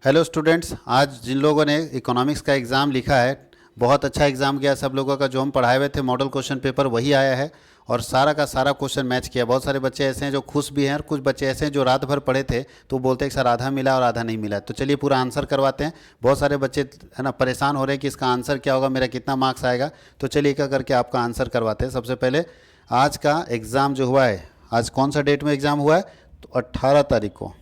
Hello students, आज जिन लोगों ने इकोनॉमिक्स का एग्ज़ाम लिखा है, बहुत अच्छा एग्ज़ाम गया। सब लोगों का जो हम पढ़ाए हुए थे मॉडल क्वेश्चन पेपर वही आया है और सारा का सारा क्वेश्चन मैच किया। बहुत सारे बच्चे ऐसे हैं जो खुश भी हैं और कुछ बच्चे ऐसे हैं जो रात भर पढ़े थे तो बोलते हैं कि सर आधा मिला और आधा नहीं मिला। तो चलिए पूरा आंसर करवाते हैं। बहुत सारे बच्चे है ना परेशान हो रहे हैं कि इसका आंसर क्या होगा, मेरा कितना मार्क्स आएगा। तो चलिए क्या करके आपका आंसर करवाते हैं। सबसे पहले आज का एग्ज़ाम जो हुआ है, आज कौन सा डेट में एग्ज़ाम हुआ है? तो 18 तारीख को,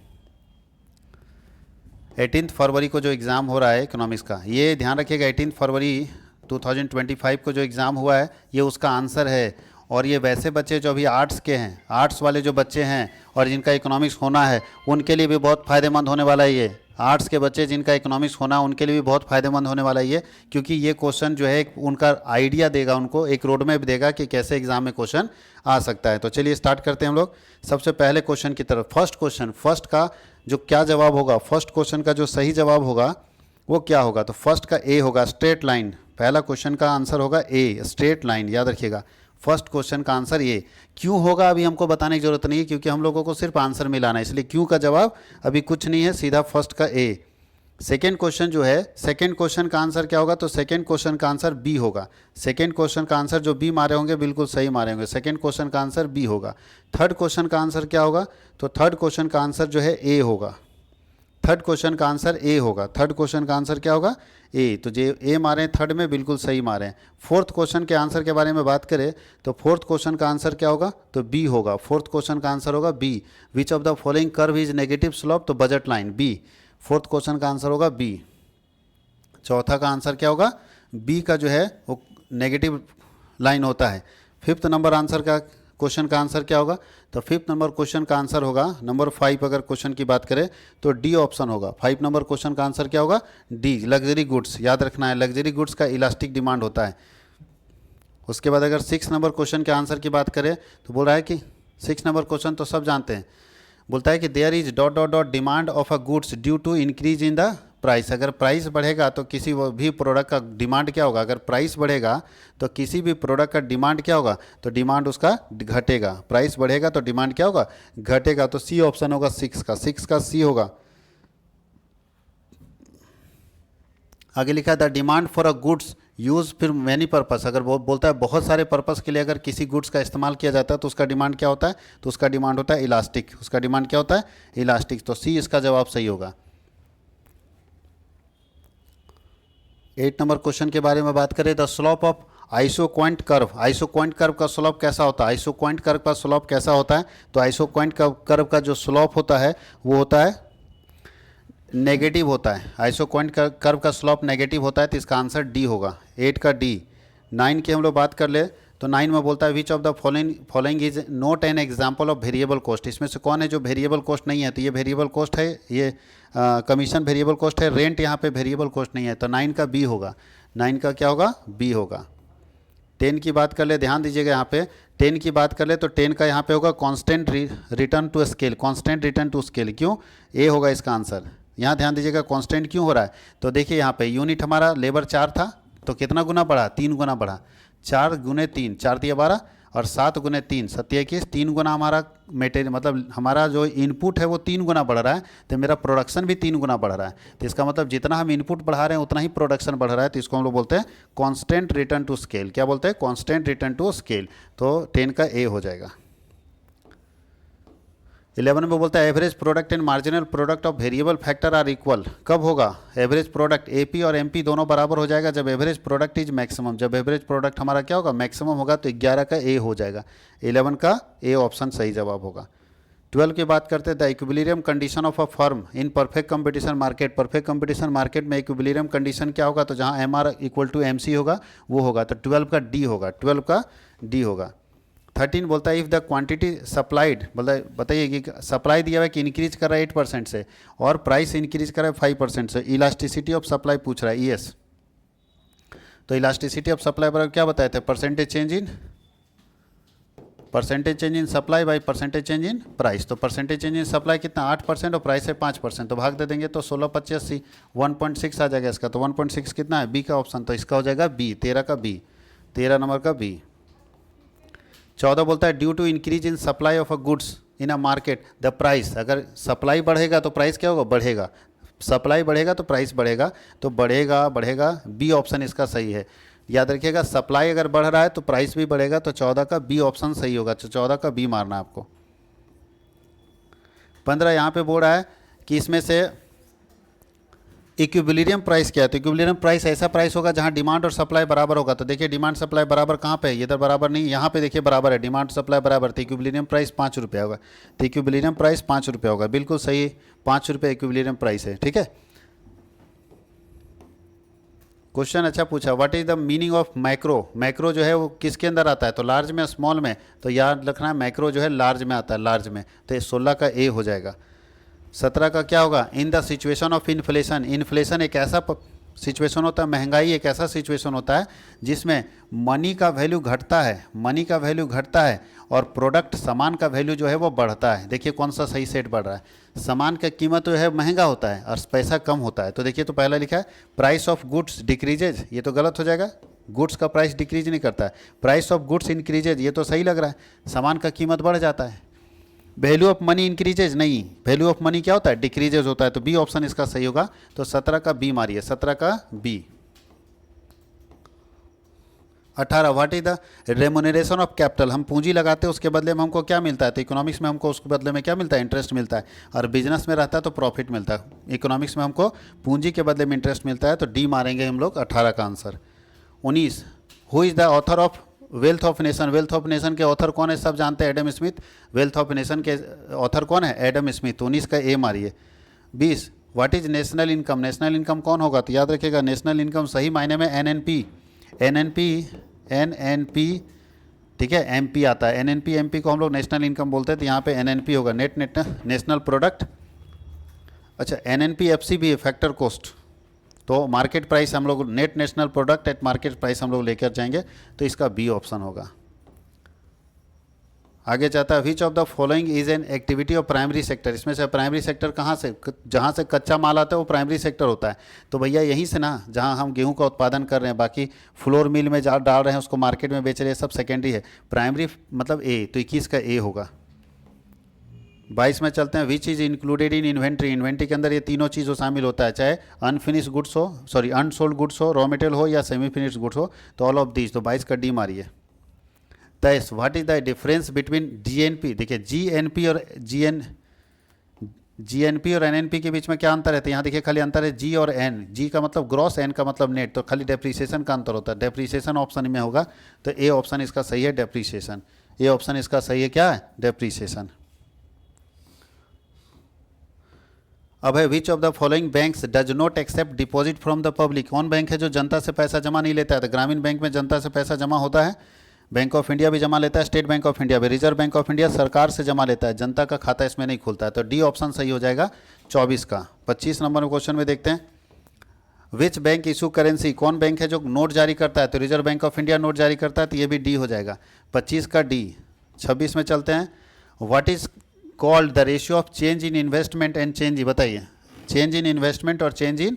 18 फरवरी को जो एग्ज़ाम हो रहा है इकोनॉमिक्स का, ये ध्यान रखिएगा 18 फरवरी 2025 को जो एग्ज़ाम हुआ है ये उसका आंसर है। और ये वैसे बच्चे जो अभी आर्ट्स के हैं, आर्ट्स वाले जो बच्चे हैं और जिनका इकोनॉमिक्स होना है उनके लिए भी बहुत फ़ायदेमंद होने वाला है। ये आर्ट्स के बच्चे जिनका इकोनॉमिक्स होना है उनके लिए भी बहुत फ़ायदेमंद होने वाला है ये, क्योंकि ये क्वेश्चन जो है उनका आइडिया देगा, उनको एक रोड मैप देगा कि कैसे एग्ज़ाम में क्वेश्चन आ सकता है। तो चलिए स्टार्ट करते हैं हम लोग सबसे पहले क्वेश्चन की तरफ। फर्स्ट क्वेश्चन, फर्स्ट का जो क्या जवाब होगा, फर्स्ट क्वेश्चन का जो सही जवाब होगा वो क्या होगा? तो फर्स्ट का ए होगा, स्ट्रेट लाइन। पहला क्वेश्चन का आंसर होगा ए, स्ट्रेट लाइन। याद रखिएगा फर्स्ट क्वेश्चन का आंसर ए। क्यों होगा अभी हमको बताने की जरूरत नहीं है, क्योंकि हम लोगों को सिर्फ आंसर मिलाना है, इसलिए क्यों का जवाब अभी कुछ नहीं है, सीधा फर्स्ट का ए। सेकेंड क्वेश्चन जो है, सेकेंड क्वेश्चन का आंसर क्या होगा? तो सेकेंड क्वेश्चन का आंसर बी होगा। सेकेंड क्वेश्चन का आंसर जो बी मारे होंगे बिल्कुल सही मारे होंगे, सेकेंड क्वेश्चन का आंसर बी होगा। थर्ड क्वेश्चन का आंसर क्या होगा? तो थर्ड क्वेश्चन का आंसर जो है ए होगा। थर्ड क्वेश्चन का आंसर ए होगा। थर्ड क्वेश्चन का आंसर क्या होगा? ए। तो जो ए मारे हैं थर्ड में बिल्कुल सही मारे हैं। फोर्थ क्वेश्चन के आंसर के बारे में बात करें तो फोर्थ क्वेश्चन का आंसर क्या होगा? तो बी होगा। फोर्थ क्वेश्चन का आंसर होगा B. Which of the following curve is negative slope? तो budget line, B. Fourth question का आंसर होगा बी। चौथा का आंसर क्या होगा? बी का जो है वो नेगेटिव लाइन होता है। फिफ्थ नंबर आंसर का क्वेश्चन का आंसर क्या होगा? तो फिफ्थ नंबर क्वेश्चन का आंसर होगा नंबर 5। अगर क्वेश्चन की बात करें तो डी ऑप्शन होगा। 5 नंबर क्वेश्चन का आंसर क्या होगा? D, luxury goods. याद रखना है लग्जरी गुड्स का इलास्टिक डिमांड होता है। उसके बाद अगर 6 नंबर क्वेश्चन के आंसर की बात करें तो बोल रहा है कि 6 नंबर क्वेश्चन तो सब जानते हैं, बोलता है कि there is dot dot dot demand of a goods due to increase in the price. अगर प्राइस बढ़ेगा तो किसी भी प्रोडक्ट का डिमांड क्या होगा? अगर प्राइस बढ़ेगा तो किसी भी प्रोडक्ट का डिमांड क्या होगा? तो डिमांड उसका घटेगा। प्राइस बढ़ेगा तो डिमांड क्या होगा? घटेगा। तो सी ऑप्शन होगा 6 का, 6 का सी होगा। आगे लिखा है the demand for a goods use, फिर मैनी पर्पस। अगर वो बोलता है बहुत सारे पर्पस के लिए अगर किसी गुड्स का इस्तेमाल किया जाता है तो उसका डिमांड क्या होता है? तो उसका डिमांड होता है इलास्टिक। उसका डिमांड क्या होता है? इलास्टिक। तो सी इसका जवाब सही होगा। 8 नंबर क्वेश्चन के बारे में बात करें, the slope of isoquant curve. Isoquant curve का स्लोप कैसा होता है? आइसोक्वांट कर्व का स्लोप कैसा होता है? तो आइसोक्वांट कर्व का जो स्लोप होता है वो होता है नेगेटिव होता है। आइसोक्वांट कर्व का स्लोप नेगेटिव होता है, तो इसका आंसर डी होगा, 8 का डी। 9 की हम लोग बात कर ले तो 9 में बोलता है which of the following is not an example of variable cost. इसमें से कौन है जो वेरिएबल कॉस्ट नहीं है? तो ये वेरिएबल कॉस्ट है, ये कमीशन वेरिएबल कॉस्ट है, रेंट यहाँ पे वेरिएबल कॉस्ट नहीं है। तो 9 का बी होगा। 9 का क्या होगा? बी होगा। 10 की बात कर ले, ध्यान दीजिएगा यहाँ पे 10 की बात कर ले तो 10 का यहाँ पे होगा constant return to scale. Constant return to scale, क्यों? ए होगा इसका आंसर। यहाँ ध्यान दीजिएगा कांस्टेंट क्यों हो रहा है? तो देखिए यहाँ पे यूनिट हमारा लेबर 4 था तो कितना गुना बढ़ा? 3 गुना बढ़ा। 4 गुने 3, 4 दिया 12, और 7 गुने 3, 7 21, 3 गुना हमारा मेटेरियल, मतलब हमारा जो इनपुट है वो 3 गुना बढ़ रहा है, तो मेरा प्रोडक्शन भी 3 गुना बढ़ रहा है। तो इसका मतलब जितना हम इनपुट बढ़ा रहे हैं उतना ही प्रोडक्शन बढ़ रहा है। तो इसको हम लोग बोलते हैं कांस्टेंट रिटर्न टू स्केल। क्या बोलते हैं? Constant return to scale. तो 10 का ए हो जाएगा। 11 में बोलता है average product and marginal product of variable factor are equal. कब होगा एवरेज प्रोडक्ट? एपी और एमपी दोनों बराबर हो जाएगा जब एवरेज प्रोडक्ट इज मैक्सिमम। जब एवरेज प्रोडक्ट हमारा क्या होगा? मैक्सिमम होगा। तो 11 का ए हो जाएगा। 11 का ए ऑप्शन सही जवाब होगा। 12 की बात करते हैं the equilibrium condition of a firm in perfect competition market. Perfect competition market में इक्विलिब्रियम कंडीशन क्या होगा? तो जहाँ M R equal to M C होगा वो होगा। तो 12 का डी होगा। 12 का डी होगा। 13 बोलता है इफ़ द क्वांटिटी सप्लाइड, बताइए कि सप्लाई दिया हुआ है कि इंक्रीज कर रहा है 8% से और प्राइस इंक्रीज कर रहा है 5% से। इलास्टिसिटी ऑफ सप्लाई पूछ रहा है, ईएस। तो इलास्टिसिटी ऑफ सप्लाई पर क्या बताए थे? Percentage change in supply by percentage change in price. तो परसेंटेज चेंज इन सप्लाई कितना? 8% और प्राइस है 5%, तो भाग दे देंगे तो 16 25 80, 1.6 आ जाएगा इसका। तो 1.6 कितना है? बी का ऑप्शन। तो इसका हो जाएगा बी, 13 का बी, 13 नंबर का बी। 14 बोलता है due to increase in supply of a goods in a market the price. अगर सप्लाई बढ़ेगा तो प्राइस क्या होगा? बढ़ेगा। सप्लाई बढ़ेगा तो प्राइस बढ़ेगा, तो बढ़ेगा बढ़ेगा, बी ऑप्शन इसका सही है। याद रखिएगा सप्लाई अगर बढ़ रहा है तो प्राइस भी बढ़ेगा, तो 14 का बी ऑप्शन सही होगा, तो 14 का बी मारना है आपको। 15 यहाँ पे बोल रहा है कि इसमें से इक्विलिब्रियम प्राइस क्या है, तो इक्विलिब्रियम प्राइस ऐसा प्राइस होगा जहाँ डिमांड और सप्लाई बराबर होगा। तो देखिए डिमांड सप्लाई बराबर कहाँ पे है, इधर बराबर नहीं, यहाँ पे देखिए बराबर है, डिमांड सप्लाई बराबर, तो इक्विलिब्रियम प्राइस 5 रुपया होगा, तो इक्विलिब्रियम प्राइस 5 रुपया होगा, बिल्कुल सही, 5 रुपये इक्विलिब्रियम प्राइस है। ठीक है, क्वेश्चन अच्छा पूछा, what is the meaning of macro. Macro जो है वो किसके अंदर आता है, तो लार्ज में, स्मॉल में, तो याद रखना है मैक्रो जो है लार्ज में आता है, लार्ज में, तो ये 16 का ए हो जाएगा। 17 का क्या होगा, in the situation of inflation. Inflation एक ऐसा सिचुएशन होता है, महंगाई एक ऐसा सिचुएशन होता है जिसमें मनी का वैल्यू घटता है, मनी का वैल्यू घटता है और प्रोडक्ट सामान का वैल्यू जो है वो बढ़ता है। देखिए कौन सा सही सेट बढ़ रहा है, सामान का कीमत जो है महंगा होता है और पैसा कम होता है। तो देखिए तो पहला लिखा है प्राइस ऑफ गुड्स डिक्रीजेज, ये तो गलत हो जाएगा, गुड्स का प्राइस डिक्रीज नहीं करता है, प्राइस ऑफ गुड्स इंक्रीजेज, ये तो सही लग रहा है, सामान का कीमत बढ़ जाता है। वैल्यू ऑफ मनी इंक्रीजेज नहीं, वैल्यू ऑफ मनी क्या होता है, डिक्रीजेज होता है, तो बी ऑप्शन इसका सही होगा। तो 17 का बी मारिए, 17 का B. 18 what is the remuneration of capital. हम पूंजी लगाते हैं उसके बदले में हमको क्या मिलता है, तो इकोनॉमिक्स में हमको उसके बदले में क्या मिलता है, इंटरेस्ट मिलता है, और बिजनेस में रहता है तो प्रॉफिट मिलता है। इकोनॉमिक्स में हमको पूंजी के बदले में इंटरेस्ट मिलता है, तो डी मारेंगे हम लोग 18 का answer. 19 who is the author of wealth of nation. Wealth of nation के ऑथर कौन है, सब जानते हैं, Adam Smith. Wealth of nation के ऑथर कौन है, एडम स्मिथ। 19 का ए मारिए। 20 what is national income. National income कौन होगा, तो याद रखिएगा नेशनल इनकम सही मायने में एनएनपी, एनएनपी, ठीक है, एमपी आता है, एनएनपी एमपी को हम लोग नेशनल इनकम बोलते हैं, तो यहाँ पे एनएनपी होगा, नेट नेशनल प्रोडक्ट। अच्छा एनएनपी एफसी भी है, फैक्टर कॉस्ट, तो मार्केट प्राइस हम लोग net national product at market price हम लोग लेकर जाएंगे, तो इसका बी ऑप्शन होगा। आगे जाता है which of the following is an activity of primary sector. इसमें से प्राइमरी सेक्टर कहाँ से, जहाँ से कच्चा माल आता है वो प्राइमरी सेक्टर होता है, तो भैया यहीं से ना, जहाँ हम गेहूं का उत्पादन कर रहे हैं, बाकी फ्लोर मिल में डाल रहे हैं, उसको मार्केट में बेच रहे हैं, सब सेकेंडरी है। प्राइमरी मतलब ए, तो 21 का ए होगा। 22 में चलते हैं which is included in inventory. Inventory के अंदर ये तीनों चीज़ों शामिल होता है, चाहे अनफिनिश गुड्स हो, सॉरी अनसोल्ड गुड्स हो, रॉ मटेरियल हो या सेमी फिनिश गुड्स हो, तो ऑल ऑफ दीज, तो 22 का डी मारिए। 23 what is the difference between GNP. देखिए जीएनपी और जीएनपी और एनएनपी के बीच में क्या अंतर है, तो यहाँ देखिए खाली अंतर है जी और एन। जी का मतलब ग्रॉस, एन का मतलब नेट, तो खाली डेप्रीसिएशन का अंतर होता है, डेप्रीसिएशन ऑप्शन में होगा, तो ए ऑप्शन इसका सही है, डेप्रीसिएशन। ए ऑप्शन इसका सही है, क्या है, डेप्रीसिएशन। अब है which of the following banks does not accept deposit from the public. कौन बैंक है जो जनता से पैसा जमा नहीं लेता है, तो ग्रामीण बैंक में जनता से पैसा जमा होता है, बैंक ऑफ इंडिया भी जमा लेता है, स्टेट बैंक ऑफ इंडिया भी, रिजर्व बैंक ऑफ इंडिया सरकार से जमा लेता है, जनता का खाता इसमें नहीं खुलता है, तो डी ऑप्शन सही हो जाएगा 24 का। 25 नंबर में क्वेश्चन में देखते हैं विच बैंक इशू करेंसी। कौन बैंक है जो नोट जारी करता है, तो reserve bank of India note जारी करता है, तो ये भी डी हो जाएगा, 25 का डी। 26 में चलते हैं what is called the ratio of change in investment and change. बताइए चेंज इन इन्वेस्टमेंट और चेंज इन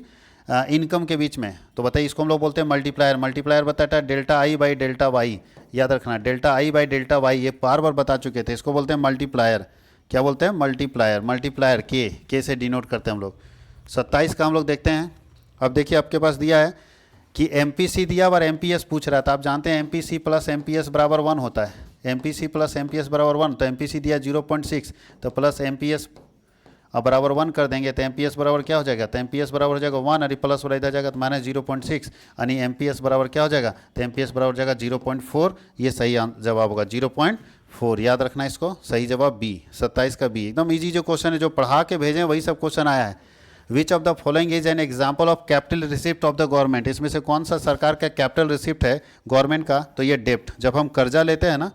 इनकम के बीच में, तो बताइए इसको हम लोग बोलते हैं मल्टीप्लायर। मल्टीप्लायर बताता है delta I by delta Y, याद रखना delta I by delta Y, ये बार बार बता चुके थे, इसको बोलते हैं मल्टीप्लायर। क्या बोलते हैं, मल्टीप्लायर। मल्टीप्लायर के से डिनोट करते हैं हम लोग। 27 का हम लोग देखते हैं। अब देखिए आपके पास दिया है कि एमपीसी दिया और एमपीएस पूछ रहा था। आप जानते हैं एमपीसी प्लस एमपीएस बराबर 1 होता है, एमपीसी प्लस एमपीएस बराबर 1, तो एमपीसी दिया 0.6, तो प्लस एमपीएस अब बराबर 1 कर देंगे, तो एमपीएस बराबर क्या हो जाएगा, तो एमपीएस बराबर हो जाएगा 1 और प्लस वाला इधर जाएगा तो माइनस 0.6, यानी एमपीएस बराबर क्या हो जाएगा, तो एमपीएस बराबर हो जाएगा 0.4। ये सही जवाब होगा 0.4, याद रखना इसको, सही जवाब बी। 27 का बी, एकदम ईजी जो क्वेश्चन है, जो पढ़ा के भेजें वही सब क्वेश्चन आया है। Which of the following is an example of capital receipt of the government. इसमें से कौन सा सरकार का कैपिटल रिसिप्ट है गवर्नमेंट का, तो ये डेप्ट। जब हम कर्जा लेते हैं ना,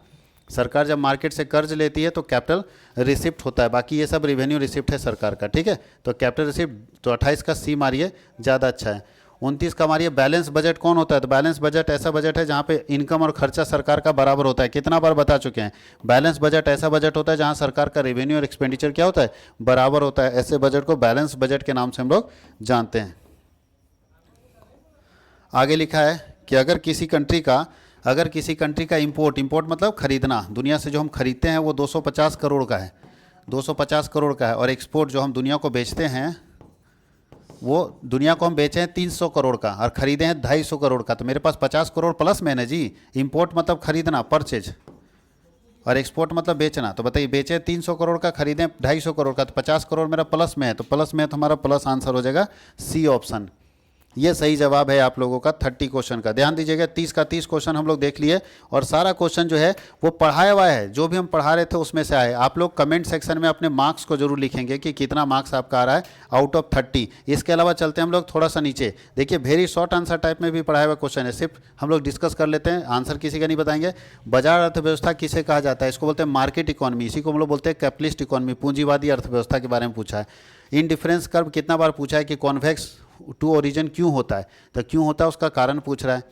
सरकार जब मार्केट से कर्ज लेती है तो कैपिटल रिसिप्ट होता है, बाकी ये सब रिवेन्यू रिसिप्ट है सरकार का, ठीक है। तो कैपिटल रिसिप्ट, तो 28 का सी मारिए, ज़्यादा अच्छा है। 29 का मारिए बैलेंस बजट कौन होता है, तो बैलेंस बजट ऐसा बजट है जहाँ पे इनकम और खर्चा सरकार का बराबर होता है। कितना बार बता चुके हैं, बैलेंस बजट ऐसा बजट होता है जहाँ सरकार का रेवेन्यू और एक्सपेंडिचर क्या होता है, बराबर होता है। ऐसे बजट को बैलेंस बजट के नाम से हम लोग जानते हैं। आगे लिखा है कि अगर किसी कंट्री का इंपोर्ट मतलब खरीदना, दुनिया से जो हम खरीदते हैं वो 250 करोड़ का है, 250 करोड़ का है, और एक्सपोर्ट जो हम दुनिया को बेचते हैं वो दुनिया को हम बेचे हैं 300 करोड़ का और खरीदे हैं 250 करोड़ का, तो मेरे पास 50 करोड़ प्लस में है ना जी। इंपोर्ट मतलब खरीदना, परचेज, और एक्सपोर्ट मतलब बेचना। तो बताइए, बेचे 300 करोड़ का, खरीदें 250 करोड़ का, तो 50 करोड़ मेरा प्लस में है, तो प्लस में है तो हमारा प्लस आंसर हो जाएगा सी ऑप्शन। ये सही जवाब है आप लोगों का 30 क्वेश्चन का। ध्यान दीजिएगा, 30 का 30 क्वेश्चन हम लोग देख लिए और सारा क्वेश्चन जो है वो पढ़ाया हुआ है, जो भी हम पढ़ा रहे थे उसमें से आए। आप लोग कमेंट सेक्शन में अपने मार्क्स को जरूर लिखेंगे कि कितना मार्क्स आपका आ रहा है आउट ऑफ 30। इसके अलावा चलते हैं हम लोग थोड़ा सा नीचे, देखिए वेरी शॉर्ट आंसर टाइप में भी पढ़ाया हुआ क्वेश्चन है, सिर्फ हम लोग डिस्कस कर लेते हैं, आंसर किसी का नहीं बताएंगे। बाजार अर्थव्यवस्था किसे कहा जाता है? इसको बोलते हैं मार्केट इकोनॉमी, इसी को हम लोग बोलते हैं कैपिटलिस्ट इकोनॉमी, पूंजीवादी अर्थव्यवस्था के बारे में पूछा है। इंडिफरेंस कर्व कितना बार पूछा है कि कॉन्वेक्स टू ओरिजिन क्यों होता है, तो क्यों होता है उसका कारण पूछ रहा है।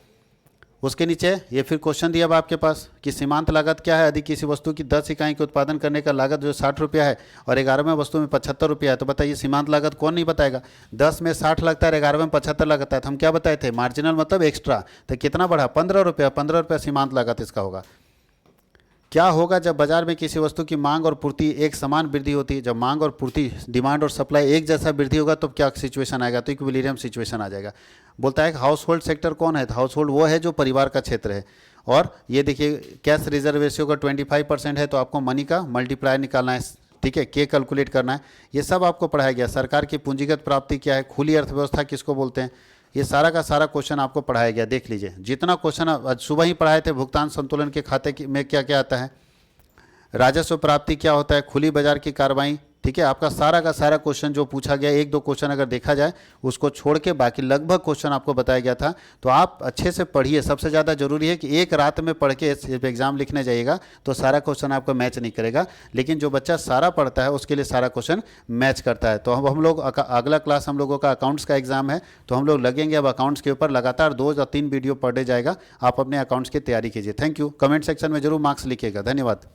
उसके नीचे ये फिर क्वेश्चन दिया अब आपके पास कि सीमांत लागत क्या है? यदि किसी वस्तु की 10 इकाई के उत्पादन करने का लागत जो 60 रुपया है और 11वें वस्तु में 75 रुपया है, तो बताइए सीमांत लागत कौन नहीं बताएगा? 10 में 60 लगता है, 11वें में 75 लगता है, तो हम क्या बताए थे? मार्जिनल मतलब एक्स्ट्रा, तो कितना बढ़ा? 15 रुपया, 15 रुपया सीमांत लागत इसका होगा। क्या होगा जब बाजार में किसी वस्तु की मांग और पूर्ति एक समान वृद्धि होती है? जब मांग और पूर्ति, डिमांड और सप्लाई एक जैसा वृद्धि होगा तो क्या सिचुएशन आएगा? तो इक्विलिब्रियम सिचुएशन आ जाएगा। बोलता है कि हाउस होल्ड सेक्टर कौन है? तो हाउस होल्ड वो है जो परिवार का क्षेत्र है। और ये देखिए कैश रिजर्व रेशियो का 25% है, तो आपको मनी का मल्टीप्लायर निकालना है, ठीक है, के कैलकुलेट करना है। ये सब आपको पढ़ाया गया। सरकार की पूंजीगत प्राप्ति क्या है? खुली अर्थव्यवस्था किसको बोलते हैं? ये सारा का सारा क्वेश्चन आपको पढ़ाया गया। देख लीजिए, जितना क्वेश्चन आज सुबह ही पढ़ाए थे, भुगतान संतुलन के खाते में क्या क्या आता है, राजस्व प्राप्ति क्या होता है, खुली बाजार की कार्रवाई, ठीक है। आपका सारा का सारा क्वेश्चन जो पूछा गया, एक दो क्वेश्चन अगर देखा जाए उसको छोड़ के बाकी लगभग क्वेश्चन आपको बताया गया था। तो आप अच्छे से पढ़िए, सबसे ज़्यादा जरूरी है कि एक रात में पढ़ के एग्जाम लिखने जाइएगा तो सारा क्वेश्चन आपको मैच नहीं करेगा, लेकिन जो बच्चा सारा पढ़ता है उसके लिए सारा क्वेश्चन मैच करता है। तो हम लोग अगला क्लास हम लोगों का अकाउंट्स का एग्जाम है, तो हम लोग लगेंगे अब अकाउंट्स के ऊपर, लगातार 2 या 3 वीडियो पर डे जाएगा। आप अपने अकाउंट्स की तैयारी कीजिए। Thank you. कमेंट सेक्शन में जरूर मार्क्स लिखिएगा। धन्यवाद।